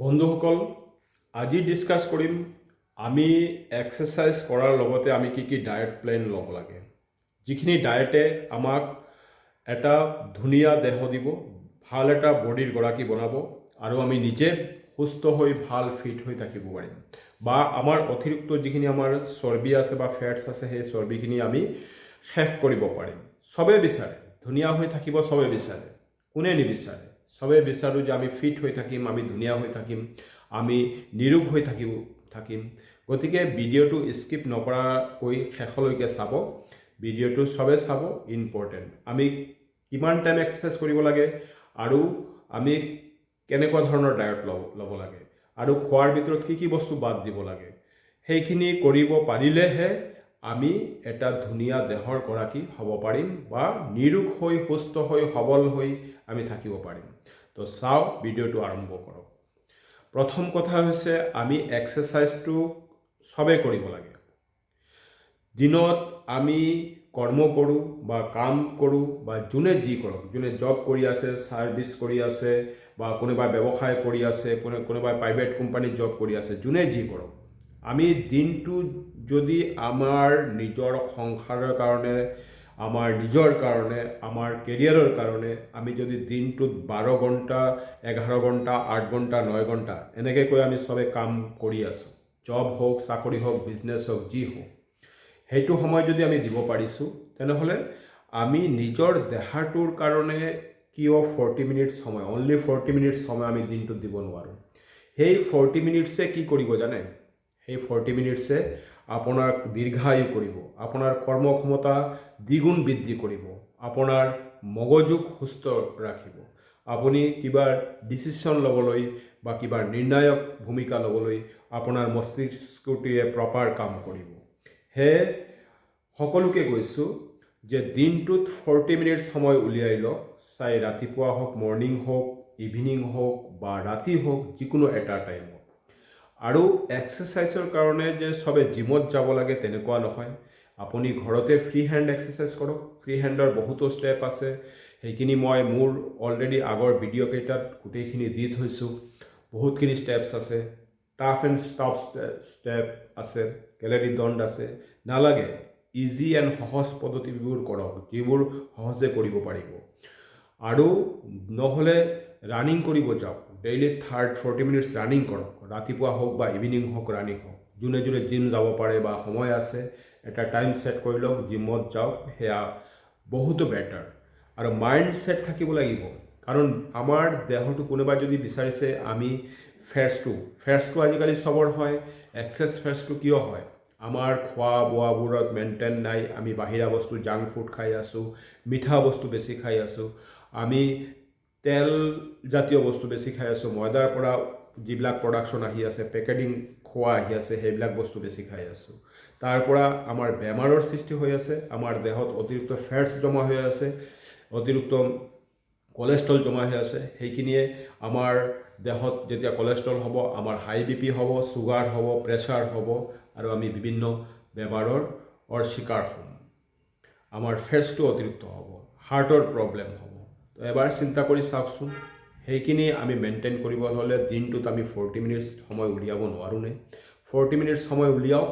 বন্ধুসকল, আজি ডিছকাছ কৰিম আমি এক্সাৰচাইজ কৰাৰ লগতে আমি কি ডায়েট প্লেন ল'ব লাগে। যিখিনি ডায়েটে আমাক এটা ধুনীয়া দেহ দিব, ভাল এটা বডিৰ গৰাকী বনাব আৰু আমি নিজে সুস্থ হৈ ভাল ফিট হৈ থাকিব পাৰিম, বা আমাৰ অতিৰিক্ত যিখিনি আমাৰ চৰ্বি আছে বা ফেটছ আছে সেই চৰ্বিখিনি আমি শেষ কৰিব পাৰিম। চবে বিচাৰে ধুনীয়া হৈ থাকিব, চবে বিচাৰে, কোনে নিবিচাৰে? চবে বিচাৰোঁ যে আমি ফিট হৈ থাকিম, আমি ধুনীয়া হৈ থাকিম, আমি নিৰোগ হৈ থাকিম। গতিকে ভিডিঅ'টো স্কিপ নকৰাকৈ শেষলৈকে চাব। ভিডিঅ'টো চবে চাব, ইম্পৰ্টেণ্ট। আমি কিমান টাইম এক্সাৰচাইজ কৰিব লাগে আৰু আমি কেনেকুৱা ধৰণৰ ডায়েট ল'ব লাগে আৰু খোৱাৰ ভিতৰত কি বস্তু বাদ দিব লাগে, সেইখিনি কৰিব পাৰিলেহে আমি এটা ধুনীয়া দেহৰ গৰাকী হ'ব পাৰিম বা নিৰোগ হৈ সুস্থ হৈ সবল হৈ আমি থাকিব পাৰিম। তো চাওঁ, ভিডিঅ'টো আৰম্ভ কৰক। প্ৰথম কথা হৈছে আমি এক্সাৰচাইজটো চবেই কৰিব লাগে। দিনত আমি কৰ্ম কৰোঁ বা কাম কৰোঁ বা যোনে যি কৰক, যোনে জব কৰি আছে, ছাৰ্ভিচ কৰি আছে বা কোনোবাই ব্যৱসায় কৰি আছে, কোনোবাই প্ৰাইভেট কোম্পানীত জব কৰি আছে, যোনে যি কৰক, আমি দিনটো যদি আমাৰ নিজৰ সংসাৰৰ কাৰণে, আমাৰ নিজৰ কাৰণে, আমাৰ কেৰিয়াৰৰ কাৰণে আমি যদি দিনটোত 12 ঘণ্টা, 11 ঘণ্টা, 8 ঘণ্টা, 9 ঘণ্টা এনেকৈ কৈ আমি চবে কাম কৰি আছোঁ, জব হওক, চাকৰি হওক, বিজনেছ হওক, যি হওক, সেইটো সময় যদি আমি দিব পাৰিছোঁ, তেনেহ'লে আমি নিজৰ দেহাটোৰ কাৰণে কিয় 40 মিনিটছ সময়, অনলি 40 মিনিটছ সময় আমি দিনটোত দিব নোৱাৰোঁ? সেই 40 মিনিটছে কি কৰিব জানে? সেই 40 মিনিটছে আপোনাক দীৰ্ঘায়ু কৰিব, আপোনাৰ কৰ্মক্ষমতা দ্বিগুণ বৃদ্ধি কৰিব, আপোনাৰ মগজুক সুস্থ ৰাখিব, আপুনি কিবা ডিচিশ্যন ল'বলৈ বা কিবা নিৰ্ণায়ক ভূমিকা ল'বলৈ আপোনাৰ মস্তিষ্কটোৱে প্ৰপাৰ কাম কৰিব। সেয়ে সকলোকে কৈছোঁ যে দিনটোত 40 মিনিটছ সময় উলিয়াই লওক, চাই ৰাতিপুৱা হওক, মৰ্ণিং হওক, ইভিনিং হওক বা ৰাতি হওক, যিকোনো এটা টাইমত। আৰু এক্সাৰচাইজৰ কাৰণে যে চবে জিমত যাব লাগে তেনেকুৱা নহয়। আপুনি ঘৰতে ফ্ৰী হেণ্ড এক্সাৰচাইজ কৰক। ফ্ৰী হেণ্ডৰ বহুতো ষ্টেপ আছে, সেইখিনি মই মোৰ অলৰেডি আগৰ ভিডিঅ' কেইটাত গোটেইখিনি দি থৈছোঁ। বহুতখিনি ষ্টেপছ আছে, টাফ এণ্ড টাফ ষ্টেপ আছে, কেলেৰি দণ্ড আছে। নালাগে, ইজি এণ্ড সহজ পদ্ধতিবোৰ কৰক, যিবোৰ সহজে কৰিব পাৰিব। আৰু নহ'লে ৰানিং কৰিব যাওক, ডেইলি 40 মিনিটছ ৰানিং কৰক, ৰাতিপুৱা হওক বা ইভিনিং হওক, ৰানিং হওক। যোনে যোনে জিম যাব পাৰে বা সময় আছে, এটা টাইম ছেট কৰি লওক, জিমত যাওক, সেয়া বহুতো বেটাৰ। আৰু মাইণ্ড ছেট থাকিব লাগিব, কাৰণ আমাৰ দেহটো কোনোবাই যদি বিচাৰিছে আমি ফেটছটো আজিকালি চবৰ হয়। এক্সেছ ফেটছটো কিয় হয়? আমাৰ খোৱা বোৱাবোৰত মেইনটেইন নাই, আমি বাহিৰা বস্তু, জাংক ফুড খাই আছোঁ, মিঠা বস্তু বেছি খাই আছোঁ, আমি তেল জাতীয় বস্তু বেছি খাই আছোঁ, ময়দাৰ পৰা যিবিলাক প্ৰডাকশ্যন আহি আছে, পেকেটিং খোৱা আহি আছে, সেইবিলাক বস্তু বেছি খাই আছোঁ। তাৰ পৰা আমাৰ বেমাৰৰ সৃষ্টি হৈ আছে, আমাৰ দেহত অতিৰিক্ত ফেটছ জমা হৈ আছে, অতিৰিক্ত কলেষ্ট্ৰল জমা হৈ আছে। সেইখিনিয়ে আমাৰ দেহত যেতিয়া কলেষ্ট্ৰল হ'ব, আমাৰ হাই BP হ'ব, চুগাৰ হ'ব, প্ৰেছাৰ হ'ব আৰু আমি বিভিন্ন বেমাৰৰ চিকাৰ হ'ম। আমাৰ ফেটছটো অতিৰিক্ত হ'ব, হাৰ্টৰ প্ৰব্লেম হ'ব। তো এবাৰ চিন্তা কৰি চাওকচোন, সেইখিনি আমি মেইনটেইন কৰিব হ'লে দিনটোত আমি 40 মিনিটছ সময় উলিয়াব নোৱাৰোঁনে? 40 মিনিটছ সময় উলিয়াওক।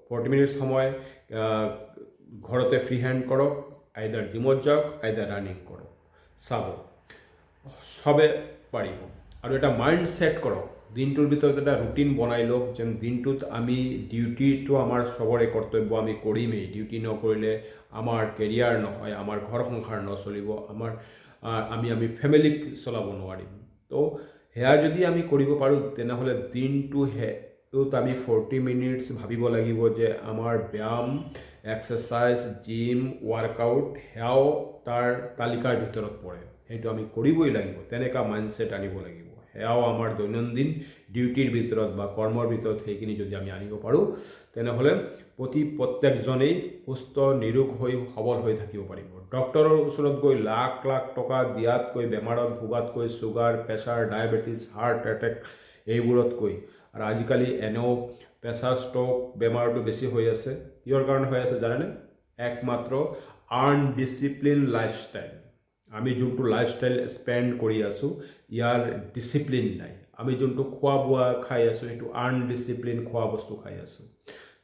40 মিনিটছ সময় ঘৰতে ফ্ৰী হেণ্ড কৰক, আইদাৰ জিমত যাওক, আইদাৰ ৰানিং কৰক, চাব চবে পাৰিব। আৰু এটা মাইণ্ড ছেট কৰক, দিনটোৰ ভিতৰত এটা ৰুটিন বনাই লওক, যেন দিনটোত আমি ডিউটিটো আমাৰ চবৰে কৰ্তব্য, আমি কৰিমেই। ডিউটি নকৰিলে আমাৰ কেৰিয়াৰ নহয়, আমাৰ ঘৰ সংসাৰ নচলিব, আমি ফেমিলিক চলাব নোৱাৰিম। তো সেয়া যদি আমি কৰিব পাৰোঁ, তেনেহ'লে দিনটোত আমি 40 মিনিটছ ভাবিব লাগিব যে আমাৰ ব্যায়াম, এক্সাৰচাইজ, জিম, ৱাৰ্কআউট সেয়াও তাৰ তালিকাৰ ভিতৰত পৰে, সেইটো আমি কৰিবই লাগিব। তেনেকুৱা মাইণ্ডছেট আনিব লাগিব। সেয়াও আমাৰ দৈনন্দিন ডিউটিৰ ভিতৰত বা কৰ্মৰ ভিতৰত সেইখিনি যদি আমি আনিব পাৰোঁ, তেনেহ'লে প্ৰত্যেকজনেই সুস্থ নিৰোগ হৈ সবল হৈ থাকিব পাৰিব। ডক্টৰৰ ওচৰত গৈ লাখ লাখ টকা দিয়াতকৈ, বেমাৰত ভোগাতকৈ, sugar, pressure, diabetes, heart attack এইবোৰতকৈ, আৰু আজিকালি এনেও প্ৰেছাৰ ষ্ট্ৰ'ক বেমাৰটো বেছি হৈ আছে। কিহৰ কাৰণে হৈ আছে জানেনে? একমাত্ৰ আনডিচিপ্লিন লাইফষ্টাইল। আমি যোনটো লাইফষ্টাইল স্পেণ্ড কৰি আছোঁ, ইয়াৰ ডিচিপ্লিন নাই। আমি যোনটো খোৱা বোৱা খাই আছোঁ সেইটো আনডিচিপ্লিন খোৱা বস্তু খাই আছোঁ।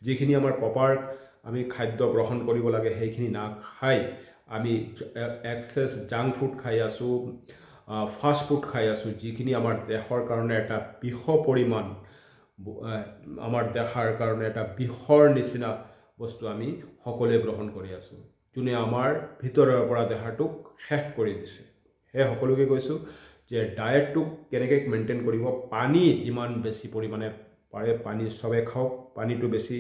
যিখিনি আমাৰ প্ৰপাৰ আমি খাদ্য গ্ৰহণ কৰিব লাগে সেইখিনি নাখাই আমি এক্সেছ জাংক ফুড খাই আছোঁ, ফাষ্ট ফুড খাই আছোঁ, যিখিনি আমাৰ দেহৰ কাৰণে এটা বিষ পৰিমাণ, আমাৰ দেহাৰ কাৰণে এটা বিষৰ নিচিনা বস্তু আমি সকলোৱে গ্ৰহণ কৰি আছোঁ, যোনে আমাৰ ভিতৰৰ পৰা দেহাটোক শেষ কৰি দিছে। সেই সকলোকে কৈছোঁ যে ডায়েটটোক কেনেকৈ মেইনটেইন কৰিব, পানী যিমান বেছি পৰিমাণে পাৰে পানী চবে খাওক, পানীটো বেছি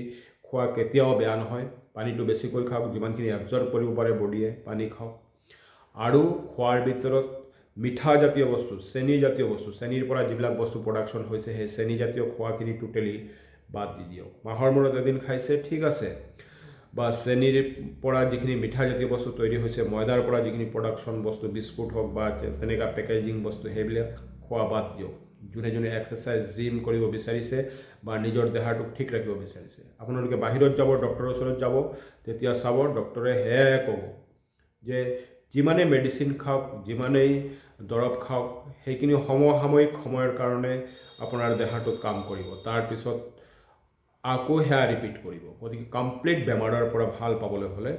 খোৱা কেতিয়াও বেয়া নহয়, পানীটো বেছিকৈ খাওক, যিমানখিনি এবজৰ্ব কৰিব পাৰে বডিয়ে পানী খাওক। আৰু খোৱাৰ ভিতৰত মিঠা জাতীয় বস্তু, চেনি জাতীয় বস্তু, চেনিৰ পৰা যিবিলাক বস্তু প্ৰডাকশ্যন হৈছে সেই চেনি জাতীয় খোৱাখিনি টোটেলি বাদ দি দিয়ক। মাহৰ মূৰত এদিন খাইছে ঠিক আছে, বা চেনিৰ পৰা যিখিনি মিঠা জাতীয় বস্তু তৈৰি হৈছে, ময়দাৰ পৰা যিখিনি প্ৰডাকশ্যন বস্তু, বিস্কুট হওক বা তেনেকুৱা পেকেজিং বস্তু, সেইবিলাক খোৱা বাদ দিয়ক। যোনে যোনে এক্সাৰচাইজ জিম কৰিব বিচাৰিছে বা নিজৰ দেহাটোক ঠিক ৰাখিব বিচাৰিছে, আপোনালোকে বাহিৰত যাব, ডক্টৰৰ ওচৰত যাব, তেতিয়া চাব ডক্টৰে সেয়াই ক'ব যে যিমানেই মেডিচিন খাওক, যিমানেই দৰৱ খাওক, সেইখিনি সমসাময়িক সময়ৰ কাৰণে আপোনাৰ দেহাটোত কাম কৰিব, তাৰপিছত আকৌ সেয়া ৰিপিট কৰিব। গতিকে কমপ্লিট বেমাৰৰ পৰা ভাল পাবলৈ হ'লে,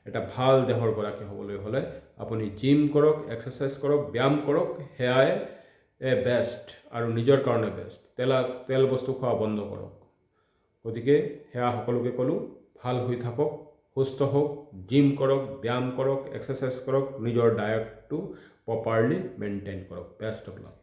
এটা ভাল দেহৰ গৰাকী হ'বলৈ হ'লে আপুনি জিম কৰক, এক্সাৰচাইজ কৰক, ব্যায়াম কৰক, সেয়াই বেষ্ট আৰু নিজৰ কাৰণে বেষ্ট। তেল বস্তু খোৱা বন্ধ কৰক। গতিকে সেয়া সকলোকে ক'লোঁ, ভাল হৈ থাকক, সুস্থ হওক, জিম কৰক, ব্যায়াম কৰক, এক্সাৰচাইজ কৰক, নিজৰ ডায়েটটো প্ৰপাৰলি মেইনটেইন কৰক। Best of luck.